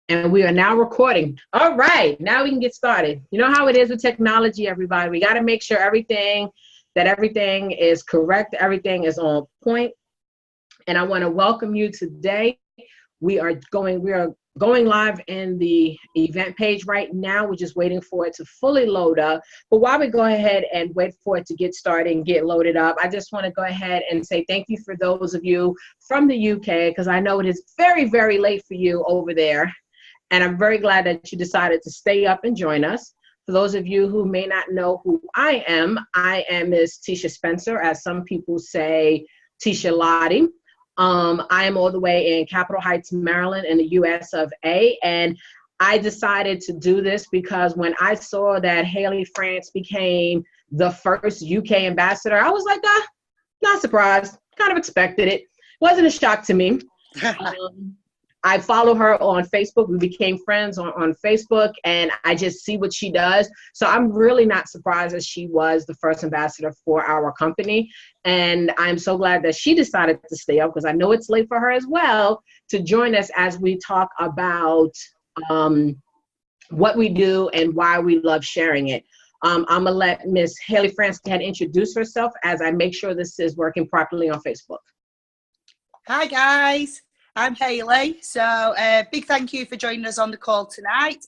And we are now recording. All right, now we can get started. You know how it is with technology, everybody. We got to make sure everything is correct, everything is on point. And I want to welcome you today. We are going live in the event page right now. We're just waiting for it to fully load up. But while we go ahead and wait for it to get started and get loaded up, I just want to go ahead and say thank you for those of you from the UK, because I know it is very, very late for you over there. And I'm very glad that you decided to stay up and join us. For those of you who may not know who I am Ms. Tisha Spencer, as some people say, Tisha Lottie. I am all the way in Capitol Heights, Maryland, in the US of A. And I decided to do this because when I saw that Haley France became the first UK ambassador, I was like, not surprised, kind of expected it. Wasn't a shock to me. I follow her on Facebook. We became friends on Facebook, and I just see what she does. So I'm really not surprised that she was the first ambassador for our company. And I'm so glad that she decided to stay up, because I know it's late for her as well, to join us as we talk about what we do and why we love sharing it. I'm going to let Miss Haley France go ahead and introduce herself as I make sure this is working properly on Facebook. Hi, guys. I'm Haley. So big thank you for joining us on the call tonight.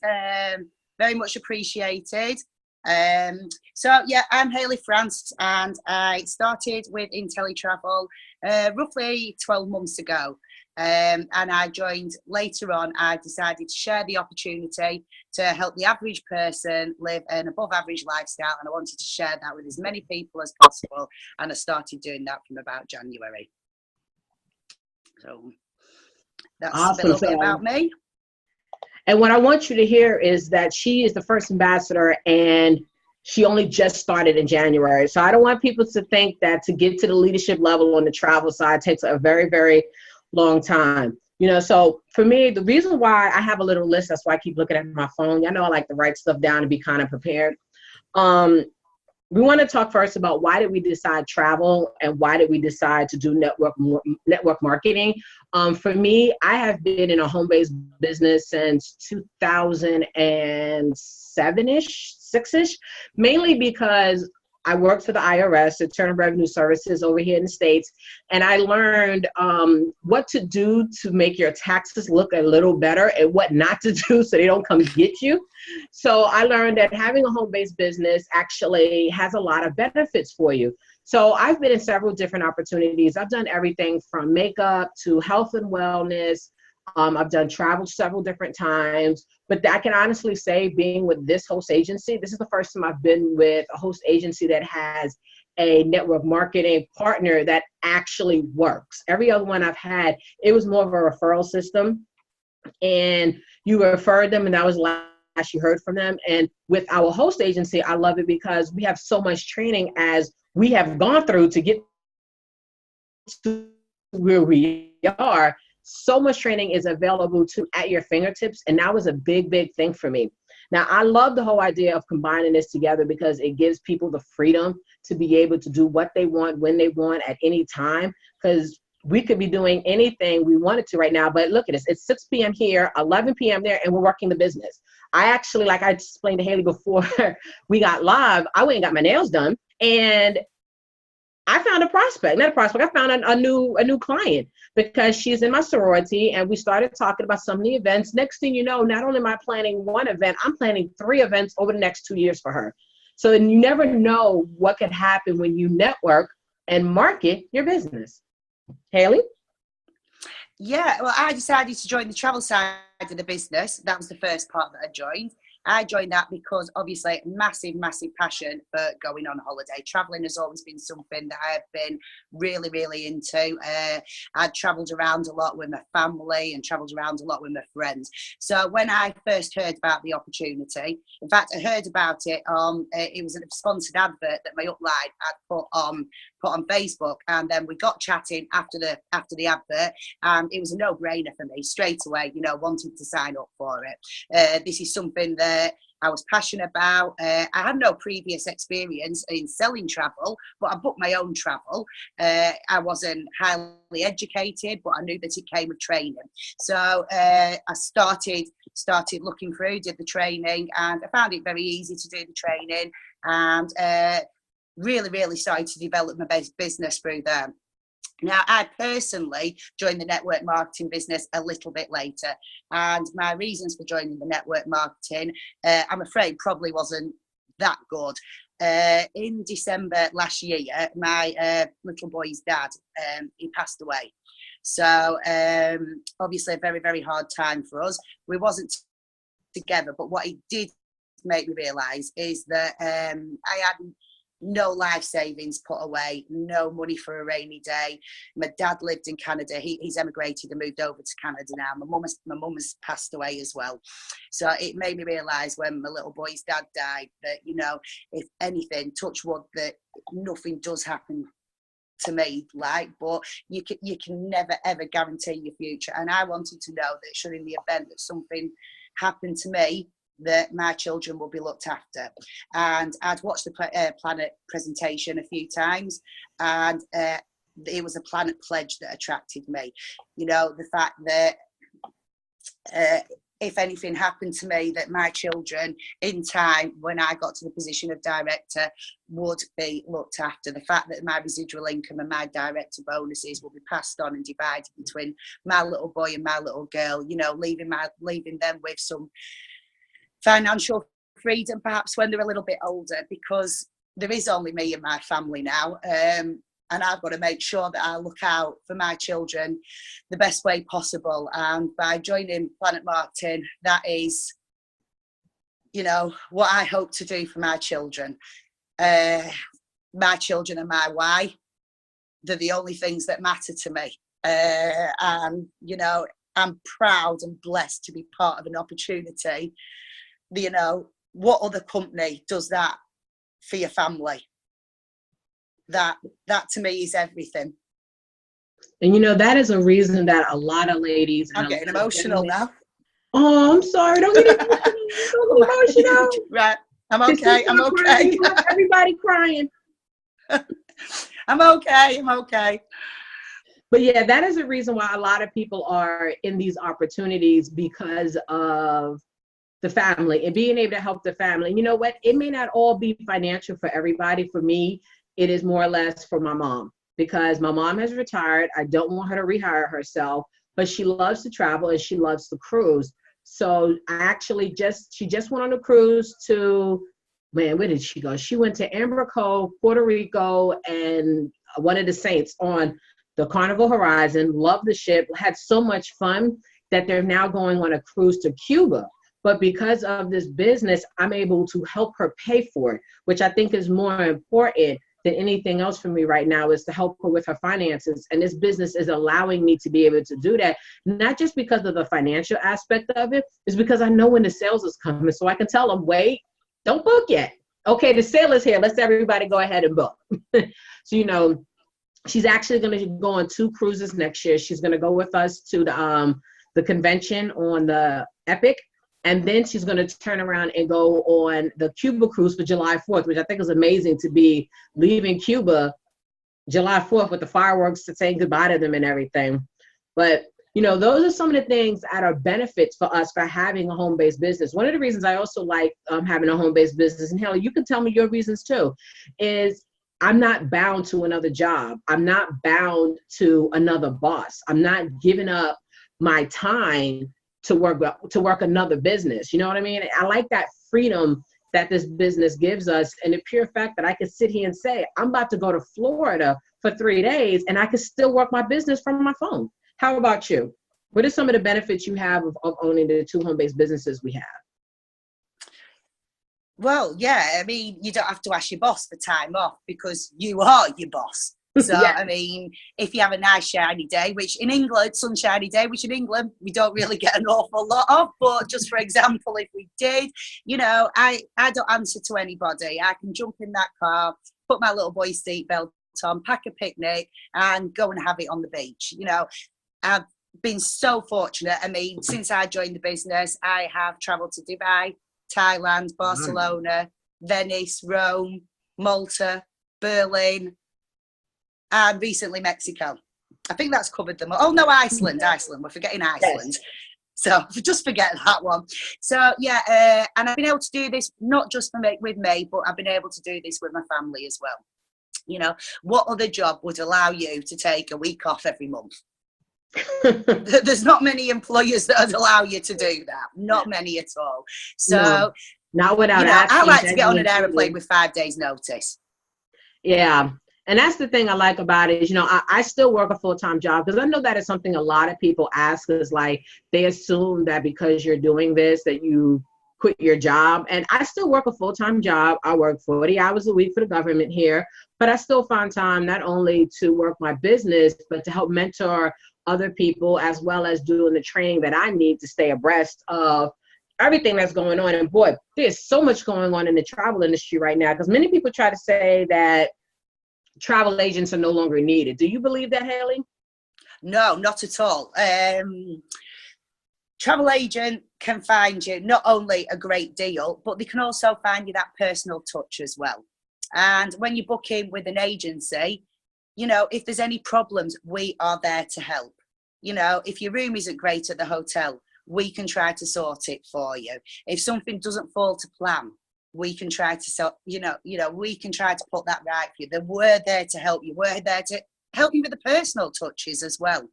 Very much appreciated. So yeah, I'm Haley France, and I started with IntelliTravel roughly 12 months ago. And I joined later on. I decided to share the opportunity to help the average person live an above average lifestyle. And I wanted to share that with as many people as possible. And I started doing that from about January. So that's awesome. A little bit about me. And what I want you to hear is that she is the first ambassador, and she only just started in January. So I don't want people to think that to get to the leadership level on the travel side takes a very, very long time. You know, so for me, the reason why I have a little list, that's why I keep looking at my phone. I know I like to write stuff down and be kind of prepared. We want to talk first about why did we decide travel and why did we decide to do network marketing. For me, I have been in a home-based business since 2007-ish, 6-ish, mainly because I worked for the IRS, Internal Revenue Services over here in the States, and I learned what to do to make your taxes look a little better and what not to do so they don't come get you. So I learned that having a home-based business actually has a lot of benefits for you. So I've been in several different opportunities. I've done everything from makeup to health and wellness. I've done travel several different times, but I can honestly say, being with this host agency, this is the first time I've been with a host agency that has a network marketing partner that actually works. Every other one I've had, it was more of a referral system, and you referred them, and that was the last you heard from them. And with our host agency, I love it because we have so much training as we have gone through to get to where we are. So much training is available at your fingertips, and that was a big, big thing for me. Now, I love the whole idea of combining this together because it gives people the freedom to be able to do what they want, when they want, at any time, because we could be doing anything we wanted to right now. But look at this, it's 6 p.m. here, 11 p.m. there, and we're working the business. I actually, like I explained to Haley before we got live, I went and got my nails done, and I found a prospect, not a prospect, I found a new client because she's in my sorority, and we started talking about some of the events. Next thing you know, not only am I planning one event, I'm planning 3 events over the next 2 years for her. So you never know what could happen when you network and market your business. Haley? Yeah, well, I decided to join the travel side of the business. That was the first part that I joined. I joined that because obviously massive, massive passion for going on holiday. Traveling has always been something that I've been really, really into. I'd travelled around a lot with my family and travelled around a lot with my friends. So when I first heard about the opportunity, in fact, I heard about it it was a sponsored advert that my upline had put on Facebook, and then we got chatting after the advert, and it was a no-brainer for me straight away, you know, wanting to sign up for it. This is something that I was passionate about. I had no previous experience in selling travel, but I booked my own travel. I wasn't highly educated, but I knew that it came with training. So I started started looking through, did the training, and I found it very easy to do the training, and really started to develop my business through there. Now, I personally joined the network marketing business a little bit later, and my reasons for joining the network marketing, I'm afraid, probably wasn't that good. In December last year, my little boy's dad, he passed away. So obviously a very hard time for us. We wasn't together, but what it did make me realise is that I had no life savings put away, no money for a rainy day. My dad lived in Canada. He's emigrated and moved over to Canada now. My mum has passed away as well. So it made me realise when my little boy's dad died that, you know, if anything, touch wood, that nothing does happen to me, like, but you can never ever guarantee your future. And I wanted to know that should in the event that something happened to me, that my children will be looked after. And I'd watched the Planet presentation a few times, and it was a Planet pledge that attracted me. You know, the fact that if anything happened to me, that my children in time, when I got to the position of director, would be looked after. The fact that my residual income and my director bonuses will be passed on and divided between my little boy and my little girl, you know, leaving them with some financial freedom perhaps when they're a little bit older, because there is only me and my family now, and I've got to make sure that I look out for my children the best way possible. And by joining Planet Marketing, that is, you know, what I hope to do for my children. My children and my why, they're the only things that matter to me. And, you know, I'm proud and blessed to be part of an opportunity. You know, what other company does that for your family? That to me is everything. And you know, that is a reason that a lot of ladies. I'm getting emotional now. Oh, I'm sorry. Don't get emotional. Right. I'm okay. I'm okay. Everybody crying. I'm okay. But yeah, that is a reason why a lot of people are in these opportunities, because of the family and being able to help the family. You know what? It may not all be financial for everybody. For me, it is more or less for my mom, because my mom has retired. I don't want her to rehire herself, but she loves to travel and she loves to cruise. So she just went on a cruise to, where did she go? She went to Amber Cove, Puerto Rico, and one of the Saints on the Carnival Horizon. Loved the ship, had so much fun that they're now going on a cruise to Cuba. But because of this business, I'm able to help her pay for it, which I think is more important than anything else for me right now, is to help her with her finances. And this business is allowing me to be able to do that, not just because of the financial aspect of it, is because I know when the sales is coming. So I can tell them, wait, don't book yet. Okay, the sale is here. Let's everybody go ahead and book. So, you know, she's actually going to go on 2 cruises next year. She's going to go with us to the convention on the Epic. And then she's going to turn around and go on the Cuba cruise for July 4th, which I think is amazing, to be leaving Cuba July 4th with the fireworks, to saying goodbye to them and everything. But, you know, those are some of the things that are benefits for us for having a home-based business. One of the reasons I also like having a home-based business, and Helen, you can tell me your reasons too, is I'm not bound to another job. I'm not bound to another boss. I'm not giving up my time to work another business. You know what I mean? I like that freedom that this business gives us, and the pure fact that I can sit here and say, I'm about to go to Florida for 3 days and I can still work my business from my phone. How about you? What are some of the benefits you have of owning the 2 home-based businesses we have? Well, yeah, I mean, you don't have to ask your boss for time off, because you are your boss. So, yeah. I mean, if you have a nice shiny day, which in England, sunshiny day, which in England, we don't really get an awful lot of, but just for example, if we did, you know, I don't answer to anybody. I can jump in that car, put my little boy's seatbelt on, pack a picnic and go and have it on the beach. You know, I've been so fortunate. I mean, since I joined the business, I have traveled to Dubai, Thailand, Barcelona, Venice, Rome, Malta, Berlin, and recently Mexico. I think that's covered them. Oh no, Iceland. We're forgetting Iceland. Yes. So just forget that one. So yeah, and I've been able to do this not just with me, but I've been able to do this with my family as well. You know, what other job would allow you to take a week off every month? There's not many employers that would allow you to do that. Not many at all. So, no, not without I like to get on an included. aeroplane with 5 days notice. Yeah. And that's the thing I like about it is, I still work a full-time job because I know that is something a lot of people ask is like, they assume that because you're doing this, that you quit your job. And I still work a full-time job. I work 40 hours a week for the government here, but I still find time not only to work my business, but to help mentor other people as well as doing the training that I need to stay abreast of everything that's going on. And boy, there's so much going on in the travel industry right now because many people try to say that travel agents are no longer needed. Do you believe that, Haley? No, not at all. Travel agent can find you not only a great deal, but they can also find you that personal touch as well. And when you book in with an agency, if there's any problems, we are there to help. If your room isn't great at the hotel, we can try to sort it for you. If something doesn't fall to plan, we can try to we can try to put that right for you. We're there to help you. We're there to help you with the personal touches as well.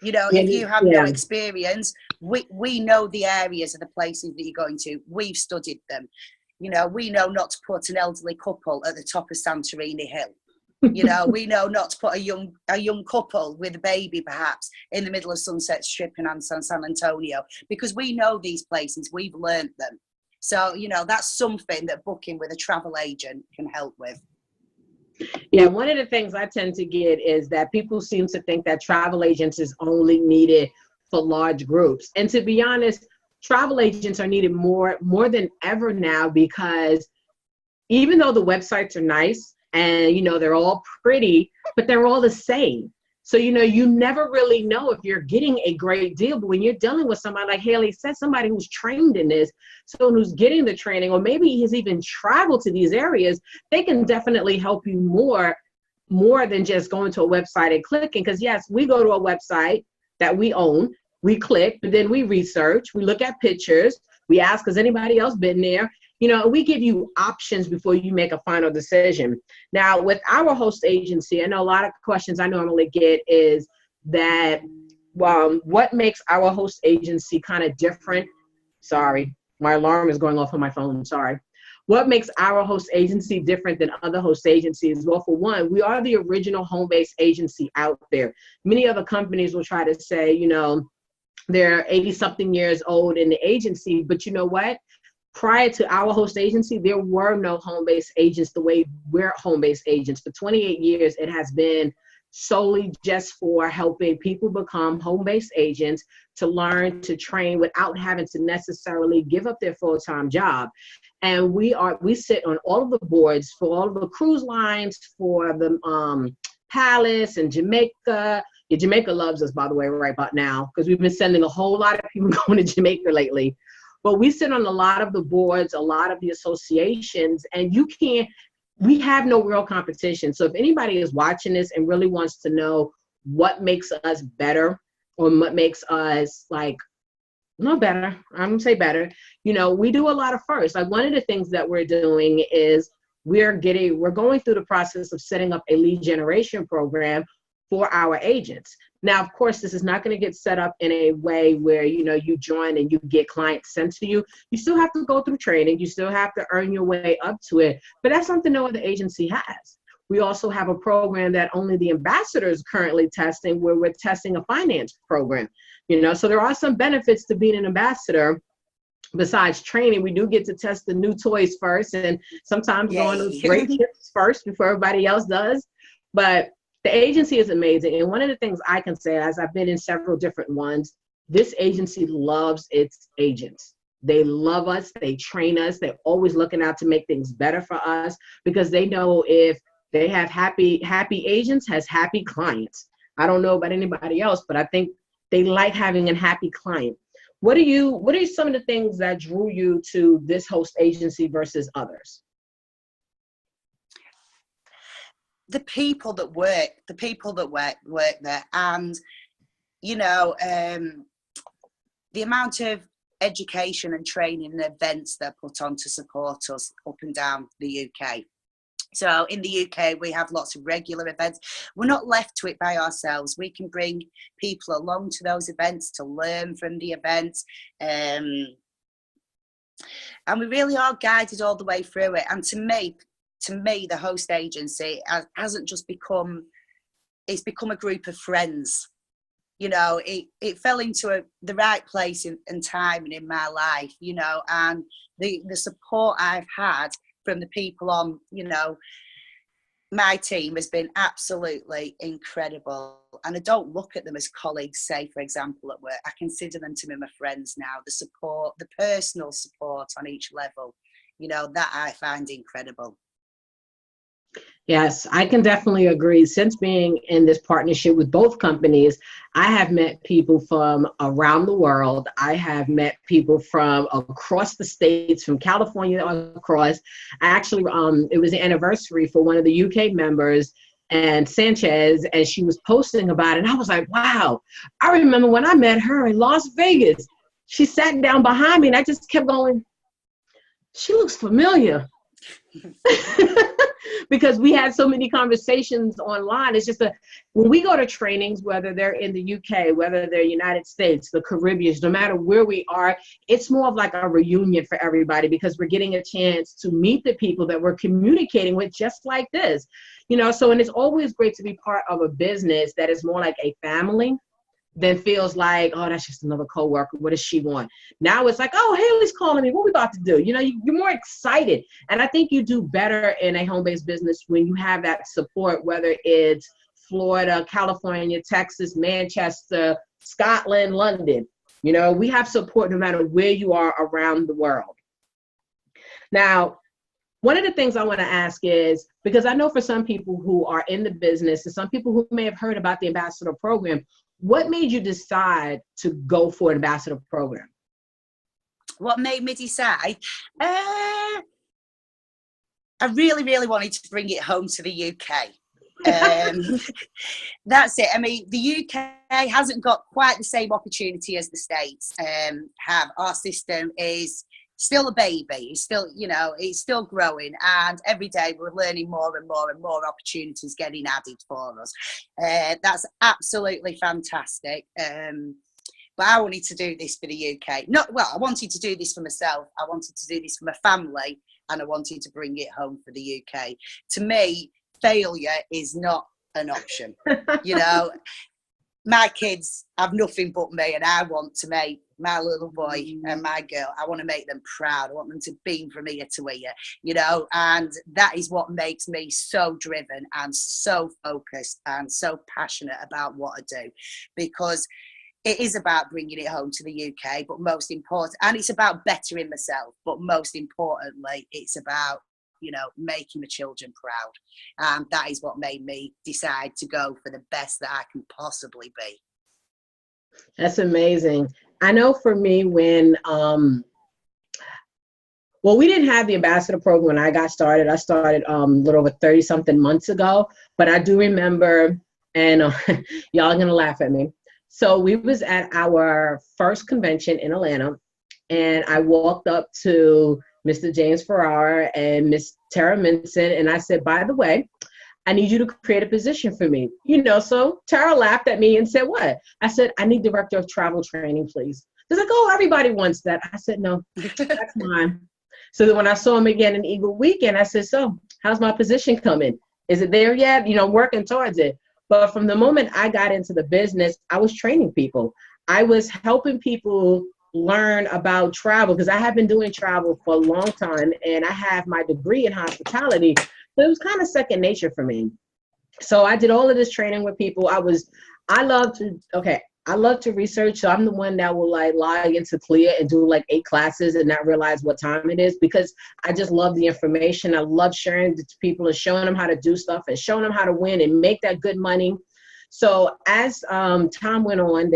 If you have no experience, we know the areas of the places that you're going to. We've studied them. We know not to put an elderly couple at the top of Santorini Hill. We know not to put a young couple with a baby perhaps in the middle of Sunset Strip in San Antonio, because we know these places, we've learned them. So, that's something that booking with a travel agent can help with. Yeah, one of the things I tend to get is that people seem to think that travel agents is only needed for large groups. And to be honest, travel agents are needed more than ever now, because even though the websites are nice and, they're all pretty, but they're all the same. So, you never really know if you're getting a great deal. But when you're dealing with somebody, like Haley said, somebody who's trained in this, someone who's getting the training, or maybe has even traveled to these areas, they can definitely help you more than just going to a website and clicking. Because yes, we go to a website that we own, we click, but then we research, we look at pictures, we ask, has anybody else been there? We give you options before you make a final decision. Now, with our host agency, I know a lot of questions I normally get is that, what makes our host agency kind of different? Sorry, my alarm is going off on my phone, sorry. What makes our host agency different than other host agencies? Well, for one, we are the original home-based agency out there. Many other companies will try to say, they're 80-something years old in the agency, but you know what? Prior to our host agency, there were no home-based agents the way we're home-based agents. For 28 years, it has been solely just for helping people become home-based agents, to learn, to train without having to necessarily give up their full-time job. And we sit on all of the boards for all of the cruise lines, for the Palace and Jamaica. Yeah, Jamaica loves us, by the way, right about now, because we've been sending a whole lot of people going to Jamaica lately. But we sit on a lot of the boards, a lot of the associations, and we have no real competition. So if anybody is watching this and really wants to know what makes us better, or what makes us not better, I'm gonna say better, we do a lot of firsts. Like, one of the things that we're doing is we're going through the process of setting up a lead generation program for our agents. Now, of course, this is not going to get set up in a way where, you join and you get clients sent to you. You still have to go through training. You still have to earn your way up to it. But that's something no other agency has. We also have a program that only the ambassador is currently testing, where we're testing a finance program. So there are some benefits to being an ambassador. Besides training, we do get to test the new toys first, and sometimes go on those great trips first before everybody else does. But the agency is amazing. And one of the things I can say, as I've been in several different ones, this agency loves its agents. They love us. They train us. They're always looking out to make things better for us, because they know if they have happy agents, has happy clients. I don't know about anybody else, but I think they like having a happy client. What are some of the things that drew you to this host agency versus others? The people that work there, and the amount of education and training and events that are put on to support us up and down the UK. So in the UK, we have lots of regular events. We're not left to it by ourselves. We can bring people along to those events to learn from the events. And we really are guided all the way through it. And to me, the host agency hasn't just become, it's become a group of friends. You know, it fell into the right place and time and in my life, you know, and the support I've had from the people on, you know, my team has been absolutely incredible. And I don't look at them as colleagues, say, for example, at work. I consider them to be my friends now. The support, the personal support on each level, you know, that I find incredible. Yes, I can definitely agree. Since being in this partnership with both companies, I have met people from around the world. I have met people from across the states, from California across. I actually, it was the anniversary for one of the UK members, and Sanchez, and she was posting about it. And I was like, wow, I remember when I met her in Las Vegas. She sat down behind me, and I just kept going, she looks familiar. Because we had so many conversations online. It's just when we go to trainings, whether they're in the UK, whether they're United States, the Caribbean, no matter where we are, it's more of like a reunion for everybody, because we're getting a chance to meet the people that we're communicating with just like this, you know. So, and it's always great to be part of a business that is more like a family than feels like, oh, that's just another coworker. What does she want? Now it's like, oh, Haley's calling me. What we about to do? You know, you're more excited. And I think you do better in a home-based business when you have that support, whether it's Florida, California, Texas, Manchester, Scotland, London. You know, we have support no matter where you are around the world. Now, one of the things I want to ask is, because I know for some people who are in the business and some people who may have heard about the ambassador program, what made you decide to go for an ambassador program? What made me decide? I really, really wanted to bring it home to the UK. That's it. I mean, the UK hasn't got quite the same opportunity as the States have. Our system is still a baby. It's still, you know, it's still growing, and every day we're learning more and more and more opportunities getting added for us. That's absolutely fantastic. But I wanted to do this for the UK. I wanted to do this for myself. I wanted to do this for my family, and I wanted to bring it home for the UK. To me, failure is not an option. You know, my kids have nothing but me, and I want to make my little boy and my girl, I want to make them proud. I want them to beam from ear to ear, you know, and that is what makes me so driven and so focused and so passionate about what I do, because it is about bringing it home to the UK, but most important, and it's about bettering myself, but most importantly, it's about, you know, making the children proud. And that is what made me decide to go for the best that I can possibly be. That's amazing. I know for me, when, well, we didn't have the ambassador program when I got started. I started a little over 30 something months ago, but I do remember, and y'all are gonna laugh at me. So we was at our first convention in Atlanta, and I walked up to Mr. James Ferrara and Miss Tara Minson, and I said, by the way, I need you to create a position for me. You know, so Tara laughed at me and said, what? I said, I need director of travel training, please. They're like, oh, everybody wants that. I said, no, that's mine. So then when I saw him again in Eagle Weekend, I said, so how's my position coming? Is it there yet? You know, working towards it. But from the moment I got into the business, I was training people. I was helping people learn about travel, because I have been doing travel for a long time, and I have my degree in hospitality. So it was kind of second nature for me. So I did all of this training with people. I love to research. So I'm the one that will like log into CLIA and do like 8 classes and not realize what time it is, because I just love the information. I love sharing it to people and showing them how to do stuff and showing them how to win and make that good money. So as time went on,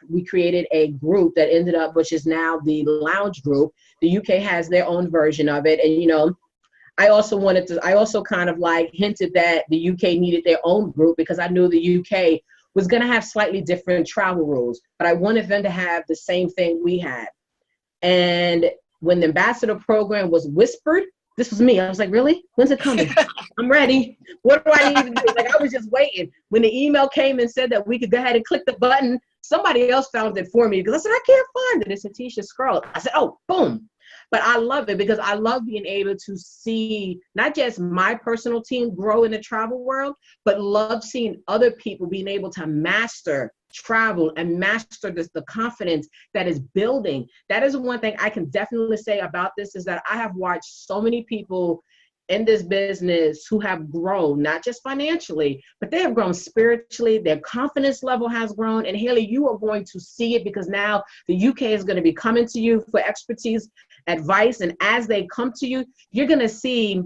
we created a group that ended up, which is now the Lounge Group. The UK has their own version of it. And, you know, I also kind of like hinted that the UK needed their own group, because I knew the UK was going to have slightly different travel rules, but I wanted them to have the same thing we had. And when the ambassador program was whispered, this was me. I was like, really? When's it coming? I'm ready. What do I need to do? Like, I was just waiting. When the email came and said that we could go ahead and click the button, somebody else found it for me because I said, I can't find it. It's Atisha Scroll. I said, oh, boom. But I love it because I love being able to see not just my personal team grow in the travel world, but love seeing other people being able to master travel and master the confidence that is building. That is one thing I can definitely say about this, is that I have watched so many people in this business who have grown, not just financially, but they have grown spiritually. Their confidence level has grown. And Haley, you are going to see it because now the UK is going to be coming to you for expertise, advice. And as they come to you, you're going to see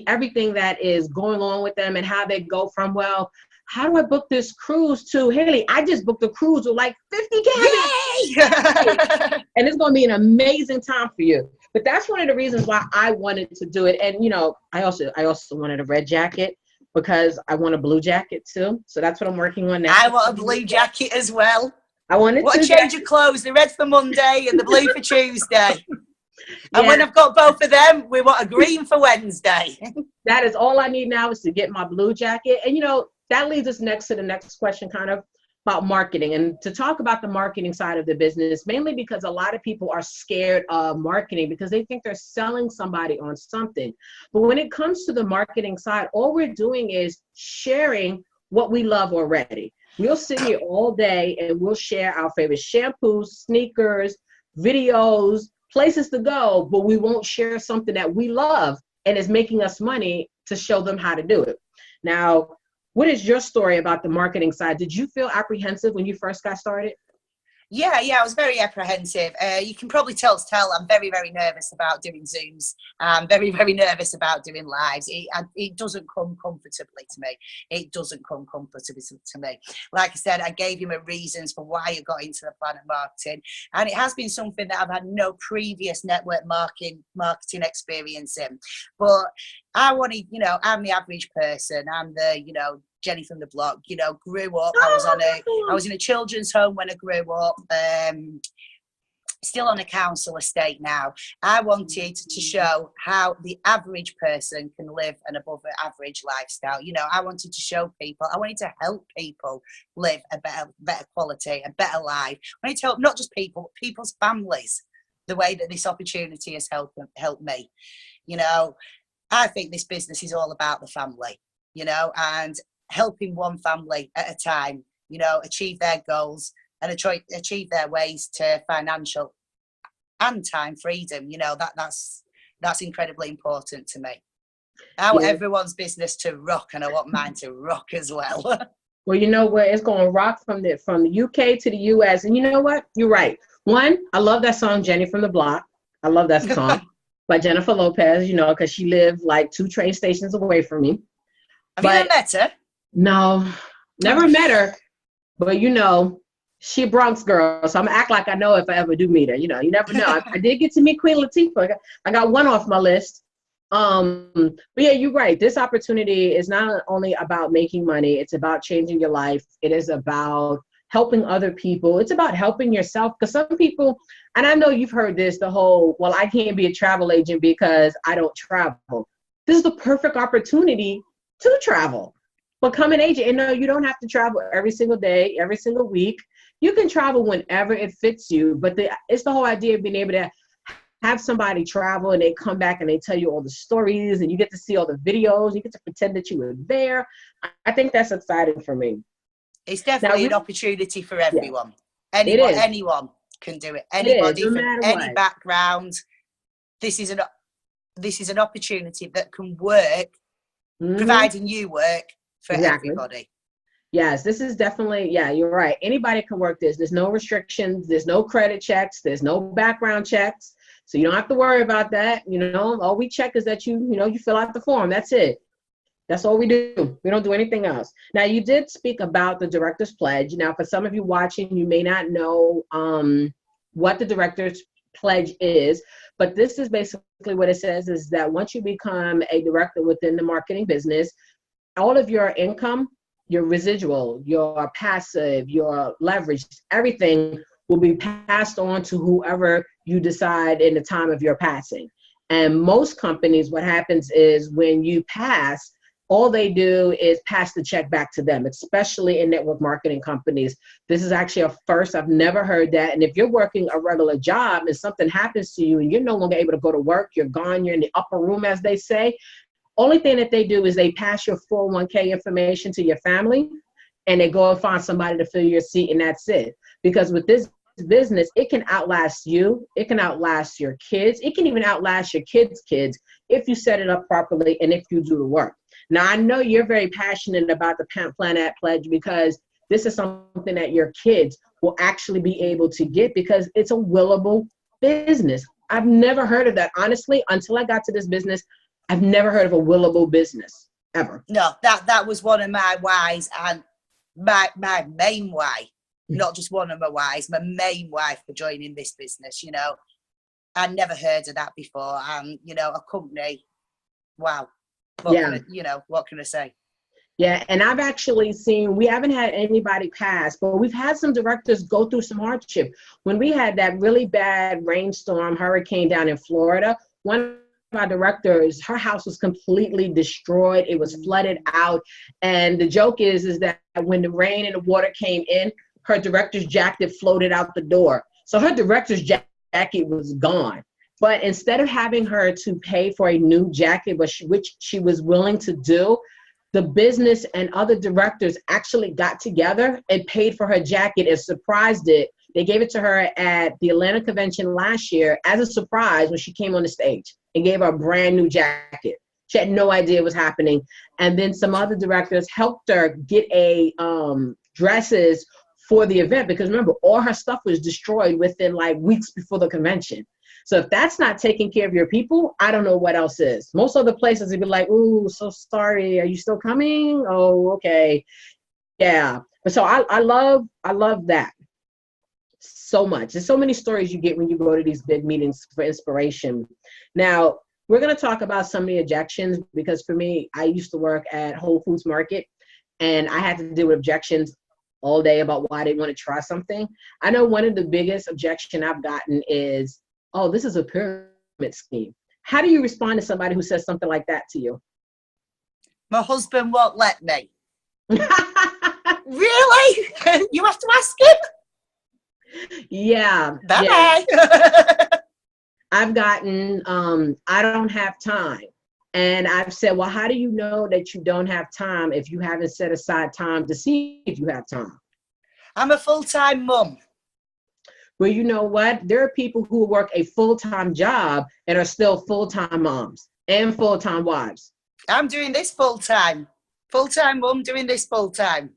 everything that is going on with them and how they go from, well, how do I book this cruise to, Haley, I just booked a cruise with like 50 cabins. Yay! And it's going to be an amazing time for you. But that's one of the reasons why I wanted to do it. And, you know, I also wanted a red jacket because I want a blue jacket too. So that's what I'm working on now. I want a blue jacket as well. I wanted what to a change of clothes. The red for Monday and the blue for Tuesday. And when I've got both of them, we want a green for Wednesday. That is all I need now, is to get my blue jacket. And, you know, that leads us next to the next question, kind of about marketing, and to talk about the marketing side of the business, mainly because a lot of people are scared of marketing because they think they're selling somebody on something. But when it comes to the marketing side, all we're doing is sharing what we love already. We'll sit here all day and we'll share our favorite shampoos, sneakers, videos, places to go, but we won't share something that we love and is making us money to show them how to do it. Now, what is your story about the marketing side? Did you feel apprehensive when you first got started? Yeah, I was very apprehensive. You can probably tell I'm very, very nervous about doing Zooms. I'm very, very nervous about doing lives. It doesn't come comfortably to me. It doesn't come comfortably to me. Like I said, I gave you my reasons for why I got into the Planet Marketing. And it has been something that I've had no previous network marketing experience in. But I wanted, you know, I'm the average person. I'm the, you know, Jenny from the block, you know, grew up. I was in a children's home when I grew up, still on a council estate now. I wanted to show how the average person can live an above average lifestyle. You know, I wanted to show people, I wanted to help people live a better quality, a better life. I wanted to help not just people, but people's families, the way that this opportunity has helped me. You know, I think this business is all about the family, you know, and helping one family at a time, you know, achieve their goals and achieve their ways to financial and time freedom. You know, that's incredibly important to me. I want everyone's business to rock, and I want mine to rock as well. Well, you know what? It's going to rock from the UK to the US. And you know what? You're right. One, I love that song, Jenny from the Block. I love that song by Jennifer Lopez, you know, because she lived like 2 train stations away from me. Have you ever met her? No, never met her, but you know, she a Bronx girl, so I'm gonna act like I know if I ever do meet her. You know, you never know. I did get to meet Queen Latifah. I got one off my list. But yeah, you're right. This opportunity is not only about making money, it's about changing your life. It is about helping other people. It's about helping yourself, because some people, and I know you've heard this, the whole, well, I can't be a travel agent because I don't travel. This is the perfect opportunity to travel. Become an agent. And no, you don't have to travel every single day, every single week. You can travel whenever it fits you. But it's the whole idea of being able to have somebody travel and they come back and they tell you all the stories and you get to see all the videos. You get to pretend that you were there. I think that's exciting for me. It's definitely an opportunity for everyone. Yeah. Anyone can do it. Anybody from any background. This is an opportunity that can work, providing you work for everybody. Yes, this is definitely, yeah, you're right. Anybody can work this. There's no restrictions. There's no credit checks. There's no background checks. So you don't have to worry about that. You know, all we check is that you fill out the form. That's it. That's all we do. We don't do anything else. Now, you did speak about the Director's Pledge. Now, for some of you watching, you may not know what the Director's Pledge is, but this is basically what it says is that once you become a director within the marketing business, all of your income, your residual, your passive, your leverage, everything will be passed on to whoever you decide in the time of your passing. And most companies, what happens is when you pass, all they do is pass the check back to them, especially in network marketing companies. This is actually a first. I've never heard that. And if you're working a regular job and something happens to you and you're no longer able to go to work, you're gone, you're in the upper room, as they say, only thing that they do is they pass your 401k information to your family and they go and find somebody to fill your seat, and that's it. Because with this business, it can outlast you, it can outlast your kids, it can even outlast your kids' kids if you set it up properly and if you do the work. Now, I know you're very passionate about the Planet Pledge because this is something that your kids will actually be able to get because it's a willable business. I've never heard of that. Honestly, until I got to this business, I've never heard of a willable business, ever. No, that was one of my whys, and my main why, not just one of my whys, my main why for joining this business. You know, I'd never heard of that before. And, you know, a company, wow. What can I say? Yeah, and I've actually seen, we haven't had anybody pass, but we've had some directors go through some hardship. When we had that really bad rainstorm, hurricane down in Florida, one of our directors, her house was completely destroyed. It was flooded out. And the joke is that when the rain and the water came in, her director's jacket floated out the door. So her director's jacket was gone. But instead of having her to pay for a new jacket, which she was willing to do, the business and other directors actually got together and paid for her jacket and surprised it. They gave it to her at the Atlanta convention last year as a surprise when she came on the stage and gave her a brand new jacket. She had no idea what was happening. And then some other directors helped her get dresses for the event because remember, all her stuff was destroyed within like weeks before the convention. So if that's not taking care of your people, I don't know what else is. Most other places would be like, ooh, so sorry. Are you still coming? Oh, okay. Yeah. But so I love that so much. There's so many stories you get when you go to these big meetings for inspiration. Now, we're going to talk about some of the objections because for me, I used to work at Whole Foods Market and I had to deal with objections all day about why they want to try something. I know one of the biggest objection I've gotten is, oh, this is a pyramid scheme. How do you respond to somebody who says something like that to you? My husband won't let me. Really? You have to ask him? Yeah. Bye-bye. Yeah. I've gotten, I don't have time. And I've said, well, how do you know that you don't have time if you haven't set aside time to see if you have time? I'm a full-time mum. Well, you know what? There are people who work a full-time job and are still full-time moms and full-time wives. I'm doing this full-time. Full-time mum doing this full-time.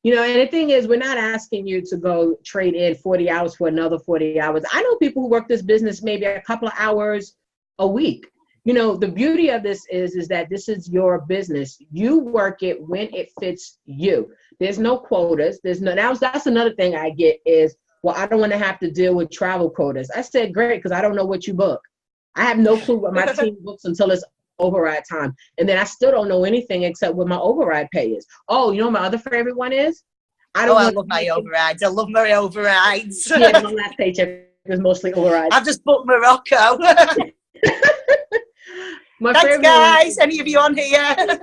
You know, and the thing is, we're not asking you to go trade in 40 hours for another 40 hours. I know people who work this business maybe a couple of hours a week. You know, the beauty of this is that this is your business. You work it when it fits you. There's no quotas. That's another thing I get is, well, I don't want to have to deal with travel quotas. I said, great, because I don't know what you book. I have no clue what my team books until it's override time. And then I still don't know anything except what my override pay is. Oh, you know what my other favorite one is? I love my overrides. I love my overrides. Yeah, my last paycheck was mostly overrides. I've just booked Morocco. Thanks, guys. Any of you on here?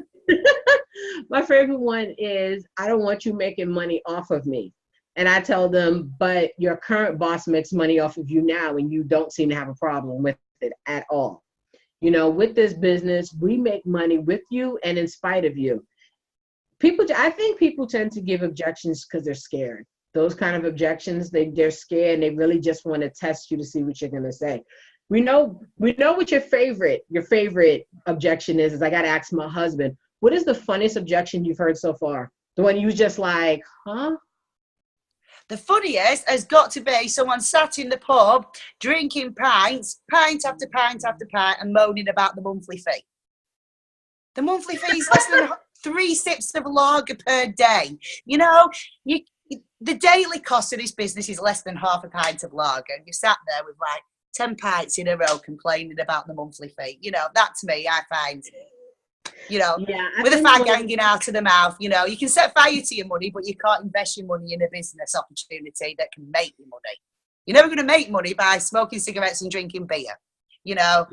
My favorite one is, I don't want you making money off of me. And I tell them, but your current boss makes money off of you now and you don't seem to have a problem with it at all. You know, with this business, we make money with you and in spite of you. I think people tend to give objections because they're scared. Those kind of objections, they're scared and they really just want to test you to see what you're going to say. We know what your favorite objection is I got to ask my husband, what is the funniest objection you've heard so far? The one you just like, huh? The funniest has got to be someone sat in the pub drinking pints, pint after pint after pint, and moaning about the monthly fee. The monthly fee is less than 3 sips of lager per day. You know, the daily cost of this business is less than half a pint of lager. And you sat there with like 10 pints in a row complaining about the monthly fee. You know, that to me, I find Yeah, I with a think fag hanging out of the mouth. You can set fire to your money, but you can't invest your money in a business opportunity that can make you money. You're never going to make money by smoking cigarettes and drinking beer. Yeah.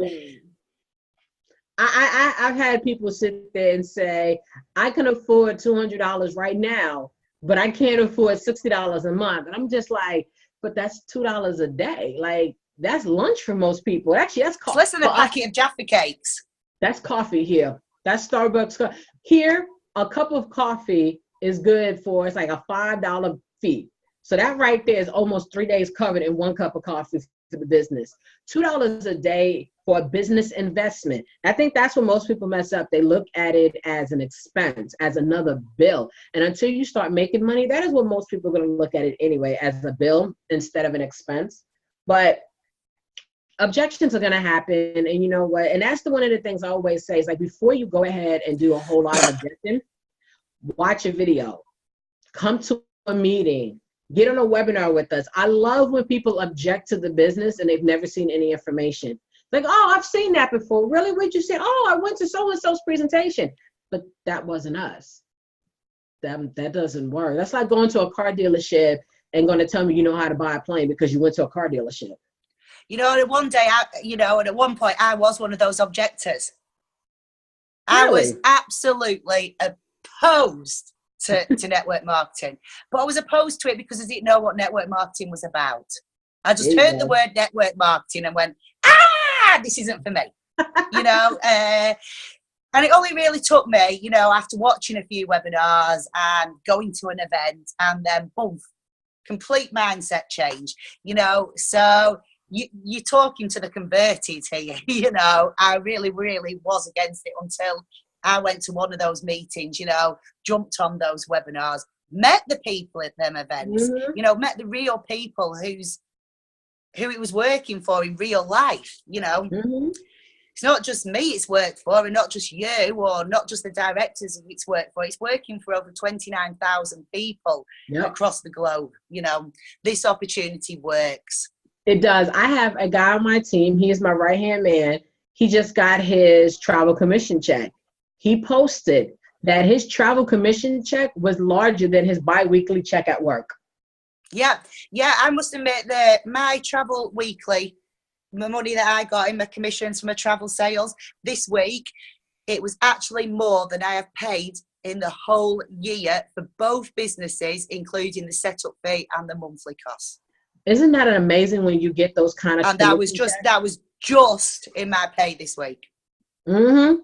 I've had people sit there and say, I can afford $200 right now, but I can't afford $60 a month. And I'm just like, but that's $2 a day. Like, that's lunch for most people. Actually, that's It's less than a packet of Jaffa cakes. That's coffee here. That's Starbucks. Here, a cup of coffee is good for, it's like a $5 fee. So that right there is almost 3 days covered in one cup of coffee for the business. $2 a day for a business investment. I think that's what most people mess up. They look at it as an expense, as another bill. And until you start making money, that is what most people are going to look at it anyway, as a bill instead of an expense. But objections are going to happen. And you know what? And that's one of the things I always say is, like, before you go ahead and do a whole lot of objection, watch a video, come to a meeting, get on a webinar with us. I love when people object to the business and they've never seen any information. Like, oh, I've seen that before. Really? What'd you say? Oh, I went to so-and-so's presentation. But that wasn't us. That doesn't work. That's like going to a car dealership and going to tell me you know how to buy a plane because you went to a car dealership. One day, and at one point, I was one of those objectors. Really? I was absolutely opposed to network marketing. But I was opposed to it because I didn't know what network marketing was about. I just heard the word network marketing and went, this isn't for me. And it only really took me, after watching a few webinars and going to an event, and then boom, complete mindset change, so you're talking to the converted here. I really, really was against it until I went to one of those meetings, jumped on those webinars, met the people at them events, met the real people who it was working for in real life. It's not just me it's worked for, and not just you, or not just the directors it's worked for. It's working for over 29,000 people across the globe. This opportunity works. It does. I have a guy on my team. He is my right-hand man. He just got his travel commission check. He posted that his travel commission check was larger than his bi-weekly check at work. Yeah. I must admit that my travel weekly, the money that I got in my commissions from my travel sales this week, it was actually more than I have paid in the whole year for both businesses, including the setup fee and the monthly costs. Isn't that amazing when you get those kind of? And that was just in my pay this week. Mm-hmm.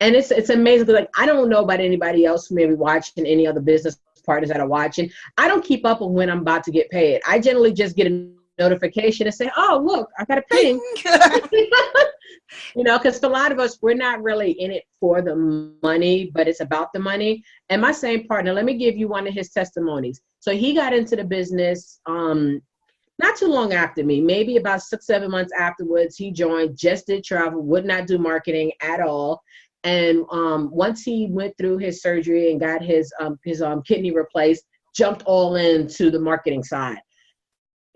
And it's amazing. Like, I don't know about anybody else who may be watching, any other business partners that are watching. I don't keep up on when I'm about to get paid. I generally just get a notification and say, oh, look, I got a ping. Because for a lot of us, we're not really in it for the money, but it's about the money. And my same partner, let me give you one of his testimonies. So he got into the business not too long after me, maybe about 6-7 months afterwards. He joined, just did travel, would not do marketing at all. And once he went through his surgery and got his kidney replaced, jumped all into the marketing side.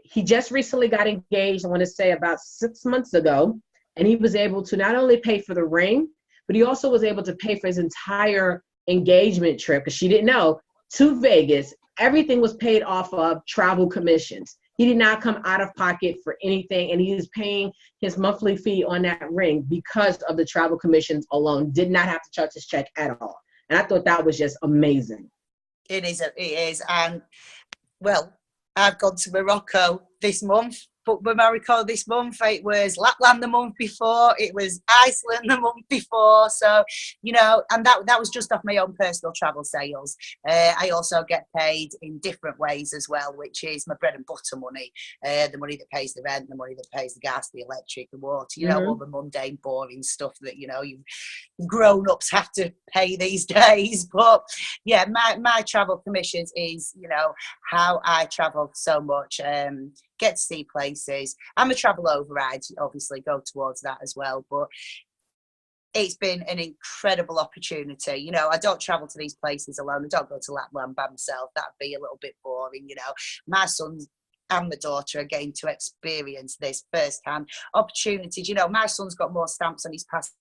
He just recently got engaged, I want to say about 6 months ago, and he was able to not only pay for the ring, but he also was able to pay for his entire engagement trip, because she didn't know, to Vegas. Everything was paid off of travel commissions. He did not come out of pocket for anything, and he is paying his monthly fee on that ring because of the travel commissions alone. Did not have to charge his check at all. And I thought that was just amazing. It is. And, well, I've gone to Morocco this month. But Morocco this month, it was Lapland the month before, it was Iceland the month before. So, and that was just off my own personal travel sales. I also get paid in different ways as well, which is my bread and butter money, the money that pays the rent, the money that pays the gas, the electric, the water, all the mundane, boring stuff that, you grown-ups have to pay these days. But yeah, my travel commissions is, how I travel so much, get to see places. I'm a travel override, obviously go towards that as well, but it's been an incredible opportunity. I don't travel to these places alone. I don't go to Lapland by myself. That'd be a little bit boring. My sons and my daughter are getting to experience this firsthand opportunities. My son's got more stamps on his passport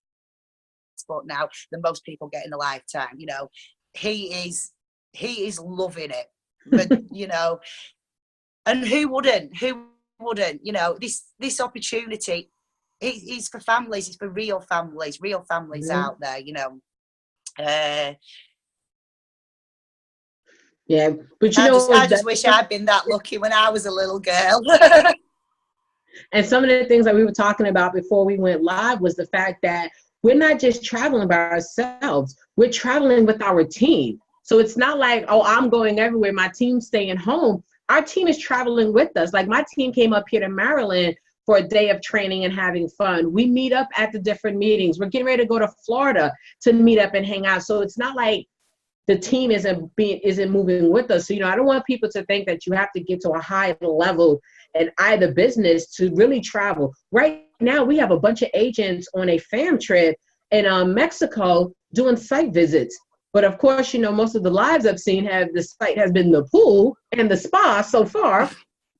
passport now than most people get in a lifetime. You know, he is loving it. But you know, and who wouldn't? Who wouldn't? You know, this opportunity is for families. It's for real families out there. You know. Yeah, but you know, I just wish I'd been that lucky when I was a little girl. And some of the things that we were talking about before we went live was the fact that we're not just traveling by ourselves, we're traveling with our team. So it's not like, oh, I'm going everywhere, my team's staying home. Our team is traveling with us. Like my team came up here to Maryland for a day of training and having fun. We meet up at the different meetings. We're getting ready to go to Florida to meet up and hang out. So it's not like the team isn't moving with us. So, you know, I don't want people to think that you have to get to a high level in either business to really travel. Right now, we have a bunch of agents on a fam trip in Mexico doing site visits. But of course, you know, most of the lives I've seen the site has been the pool and the spa so far,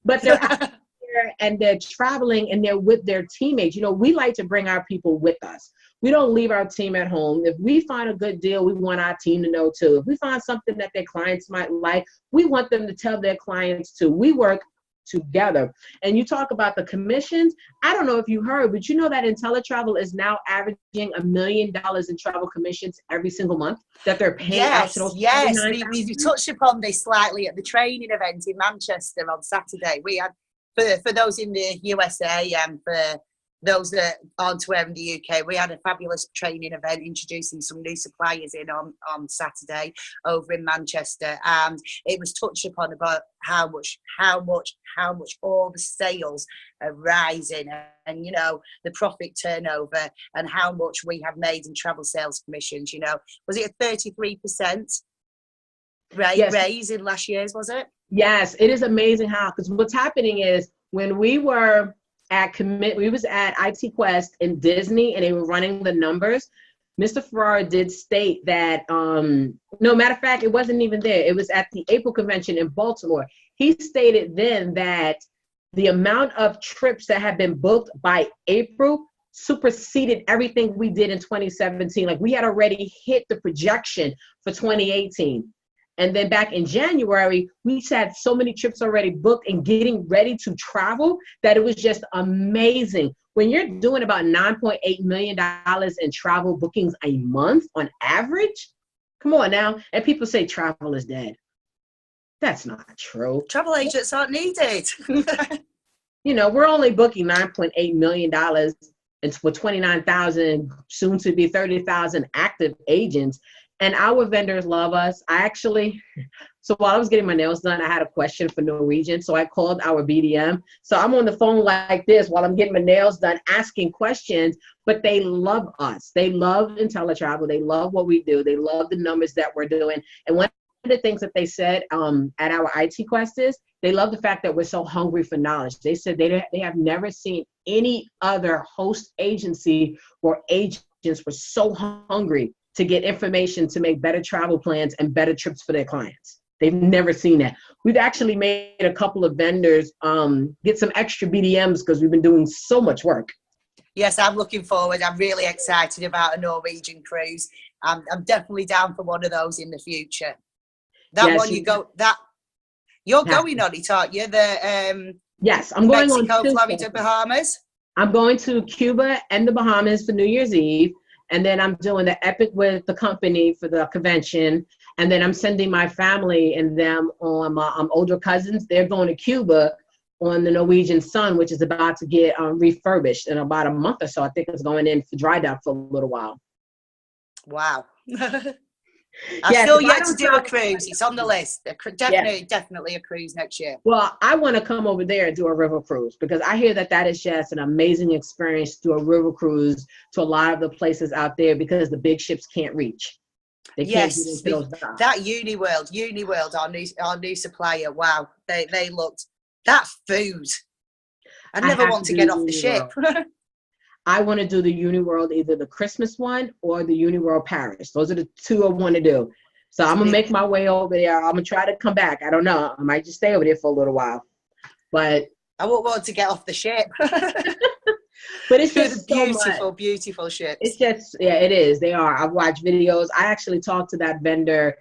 but they're out there and they're traveling and they're with their teammates. You know, we like to bring our people with us. We don't leave our team at home. If we find a good deal, we want our team to know too. If we find something that their clients might like, we want them to tell their clients too. We work together. And you talk about the commissions. I don't know if you heard, but you know that IntelliTravel is now averaging $1 million in travel commissions every single month that they're paying out to those. Yes, we touched upon this slightly at the training event in Manchester on Saturday. We had, for those in the USA and for those that aren't aware in the UK, we had a fabulous training event introducing some new suppliers in on Saturday over in Manchester, and it was touched upon about how much all the sales are rising, and you know, the profit turnover and how much we have made in travel sales commissions. You know, was it a 33% raise in last year's? Was it? Yes, it is amazing how, because what's happening is when we were we was at IT Quest in Disney and they were running the numbers. Mr. Ferrara did state that, no, matter of fact, it wasn't even there. It was at the April convention in Baltimore. He stated then that the amount of trips that had been booked by April superseded everything we did in 2017. Like we had already hit the projection for 2018. And then back in January, we had so many trips already booked and getting ready to travel that it was just amazing. When you're doing about $9.8 million in travel bookings a month on average, come on now. And people say travel is dead. That's not true. Travel agents aren't needed. You know, we're only booking $9.8 million and for 29,000, soon to be 30,000 active agents. And our vendors love us. So while I was getting my nails done, I had a question for Norwegian. So I called our BDM. So I'm on the phone like this while I'm getting my nails done, asking questions, but they love us. They love IntelliTravel. They love what we do. They love the numbers that we're doing. And one of the things that they said at our IT Quest is they love the fact that we're so hungry for knowledge. They said they have never seen any other host agency where agents were so hungry to get information to make better travel plans and better trips for their clients. They've never seen that. We've actually made a couple of vendors get some extra BDMs because we've been doing so much work. Yes, I'm looking forward. I'm really excited about a Norwegian cruise. I'm definitely down for one of those in the future. You're going on it, aren't you? Yes, I'm going on Mexico, Florida, Bahamas. I'm going to Cuba and the Bahamas for New Year's Eve. And then I'm doing the Epic with the company for the convention. And then I'm sending my family and them on my older cousins. They're going to Cuba on the Norwegian Sun, which is about to get refurbished in about a month or so. I think it's going in for dry dock for a little while. Wow. I'm still yet to do a cruise. It's on the list. Definitely a cruise next year. Well, I want to come over there and do a river cruise because I hear that is just an amazing experience to do a river cruise to a lot of the places out there because the big ships can't reach. They can't get into those docks. That Uniworld, our new supplier. Wow, they looked that food. I never want to get off the ship. I want to do the Uniworld, either the Christmas one or the Uniworld Paris. Those are the two I want to do. So I'm going to make my way over there. I'm going to try to come back. I don't know. I might just stay over there for a little while. But I won't want to get off the ship. But it's just so much. Beautiful, beautiful ships. It's just, yeah, it is. They are. I've watched videos. I actually talked to that vendor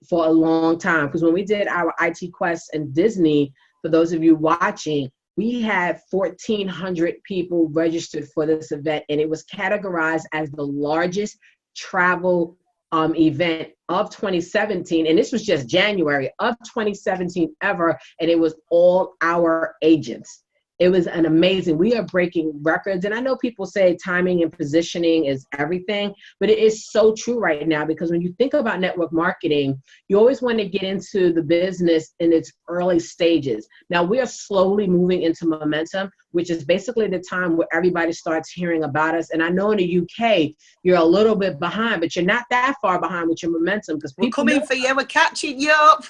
for a long time because when we did our IT Quest and Disney, for those of you watching, we had 1,400 people registered for this event, and it was categorized as the largest travel event of 2017. And this was just January of 2017 ever, and it was all our agents. It was an amazing, we are breaking records. And I know people say timing and positioning is everything, but it is so true right now because when you think about network marketing, you always want to get into the business in its early stages. Now we are slowly moving into momentum, which is basically the time where everybody starts hearing about us. And I know in the UK, you're a little bit behind, but you're not that far behind with your momentum because we're coming for you. We're catching you up.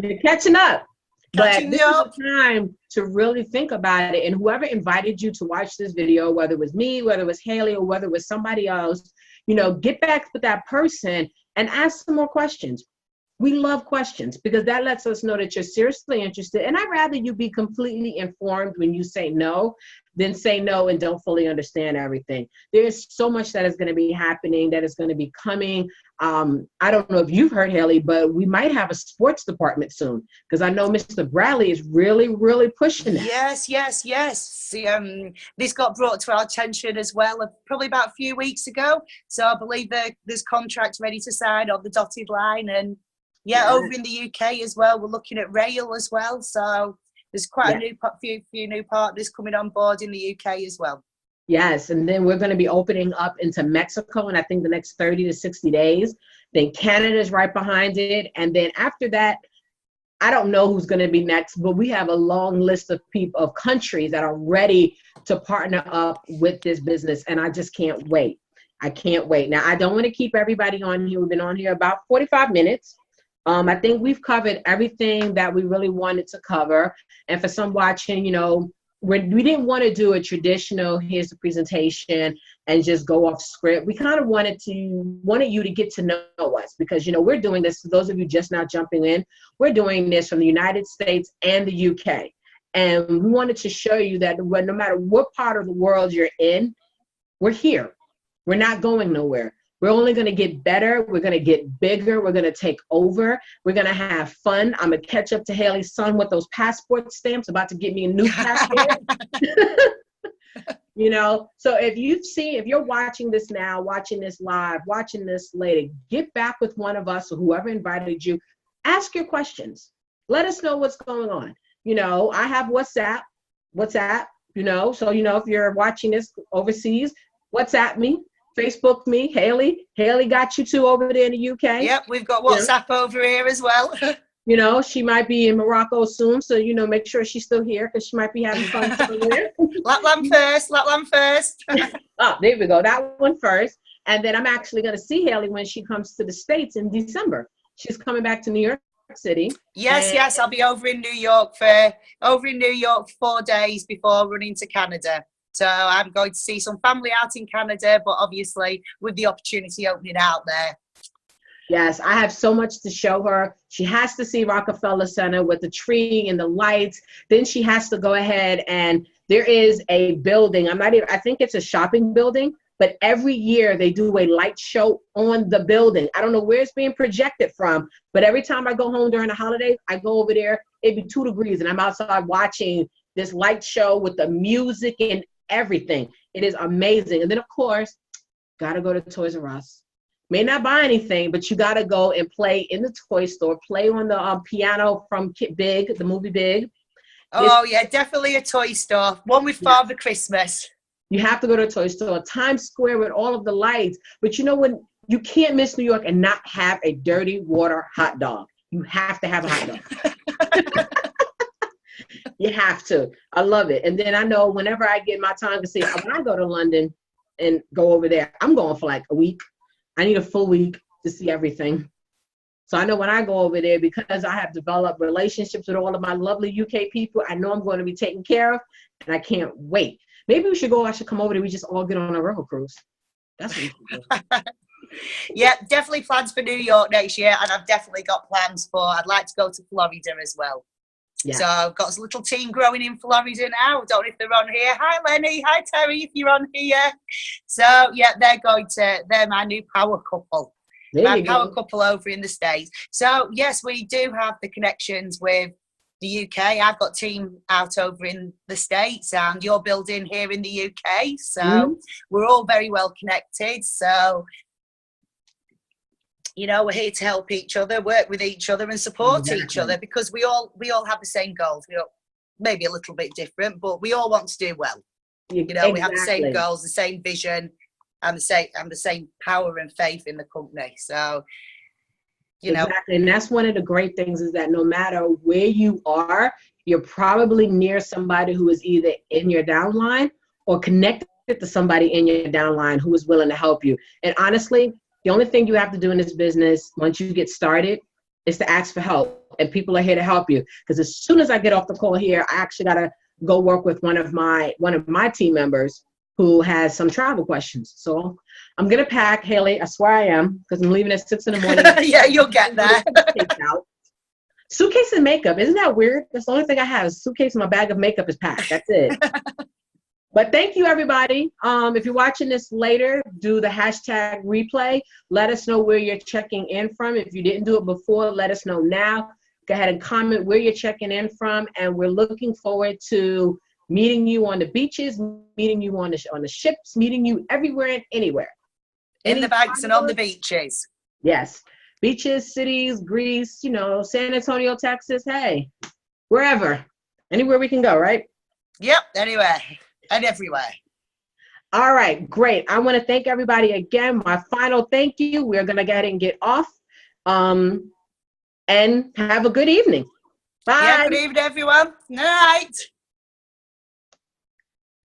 You're catching up. But this is the time to really think about it. And whoever invited you to watch this video, whether it was me, whether it was Haley, or whether it was somebody else, get back with that person and ask some more questions. We love questions because that lets us know that you're seriously interested. And I'd rather you be completely informed when you say no than say no and don't fully understand everything. There's so much that is going to be happening, that is going to be coming. I don't know if you've heard, Haley, but we might have a sports department soon because I know Mr. Bradley is really, really pushing that. Yes. See, this got brought to our attention as well, probably about a few weeks ago. So I believe there's contracts ready to sign on the dotted line. And over in the UK as well, we're looking at rail as well. So there's quite a few new partners coming on board in the UK as well. Yes, and then we're going to be opening up into Mexico in I think the next 30 to 60 days. Then Canada's right behind it. And then after that, I don't know who's going to be next, but we have a long list of people, of countries that are ready to partner up with this business. And I just can't wait. I can't wait. Now, I don't want to keep everybody on here. We've been on here about 45 minutes. I think we've covered everything that we really wanted to cover. And for some watching, we didn't want to do a traditional, here's the presentation and just go off script. We kind of wanted you to get to know us because, we're doing this, for those of you just now jumping in, we're doing this from the United States and the UK. And we wanted to show you that no matter what part of the world you're in, we're here. We're not going nowhere. We're only going to get better. We're going to get bigger. We're going to take over. We're going to have fun. I'm going to catch up to Haley's son with those passport stamps, about to get me a new passport. So if you're watching this now, watching this live, watching this later, get back with one of us or whoever invited you. Ask your questions. Let us know what's going on. I have WhatsApp, so, if you're watching this overseas, WhatsApp me. Facebook me, Haley. Haley got you too over there in the UK. Yep, we've got WhatsApp over here as well. She might be in Morocco soon, so make sure she's still here because she might be having fun somewhere. Lapland first. Oh, there we go. That one first. And then I'm actually going to see Haley when she comes to the States in December. She's coming back to New York City. Yes, I'll be over in New York for 4 days before running to Canada. So I'm going to see some family out in Canada, but obviously with the opportunity opening out there. Yes, I have so much to show her. She has to see Rockefeller Center with the tree and the lights. Then she has to go ahead and there is a building. I think it's a shopping building, but every year they do a light show on the building. I don't know where it's being projected from, but every time I go home during the holidays, I go over there. It'd be 2 degrees and I'm outside watching this light show with the music and everything. It is amazing. And then of course, gotta go to Toys R Us. May not buy anything, but you gotta go and play in the toy store, play on the piano from Big, the movie Big. Definitely a toy store. One with Father Christmas. You have to go to a toy store, Times Square with all of the lights. But when you can't miss New York and not have a dirty water hot dog. You have to have a hot dog. You have to. I love it. And then I know whenever I get my time to see, when I go to London and go over there, I'm going for like a week. I need a full week to see everything. So I know when I go over there, because I have developed relationships with all of my lovely UK people, I know I'm going to be taken care of, and I can't wait. Maybe we should go. I should come over there. We just all get on a river cruise. That's what we should do. Yeah, definitely plans for New York next year, and I've definitely got plans I'd like to go to Florida as well. So I've got a little team growing in Florida now. I don't know if they're on here. Hi, Lenny. Hi, Terry, if you're on here. So, yeah, they're my new power couple. My power couple over in the States. So, yes, we do have the connections with the UK. I've got team out over in the States, and you're building here in the UK. So we're all very well connected. So, you know, we're here to help each other, work with each other, and support each other, because we all have the same goals. We all, maybe a little bit different, but we all want to do well. You know, we have the same goals, the same vision, and the same power and faith in the company. So, you know, and that's one of the great things, is that no matter where you are, you're probably near somebody who is either in your downline or connected to somebody in your downline who is willing to help you. And honestly, the only thing you have to do in this business once you get started is to ask for help, and people are here to help you. Because as soon as I get off the call here, I actually got to go work with one of my team members who has some travel questions. So I'm gonna pack, Haley. I swear I am, because I'm leaving at 6 a.m. Yeah, you'll get there. Suitcase and makeup. Isn't that weird? That's the only thing I have. Is suitcase and my bag of makeup is packed. That's it. But thank you, everybody. If you're watching this later, do the hashtag replay. Let us know where you're checking in from. If you didn't do it before, let us know now. Go ahead and comment where you're checking in from. And we're looking forward to meeting you on the beaches, meeting you on the ships, meeting you everywhere and anywhere. In the banks and on the beaches. Yes. Beaches, cities, Greece, you know, San Antonio, Texas. Hey, wherever. Anywhere we can go, right? Yep, anywhere. And everywhere. All right, great. I want to thank everybody again. My final thank you. We're going to go ahead and get off. And have a good evening. Bye. Yeah, good evening, everyone. Night.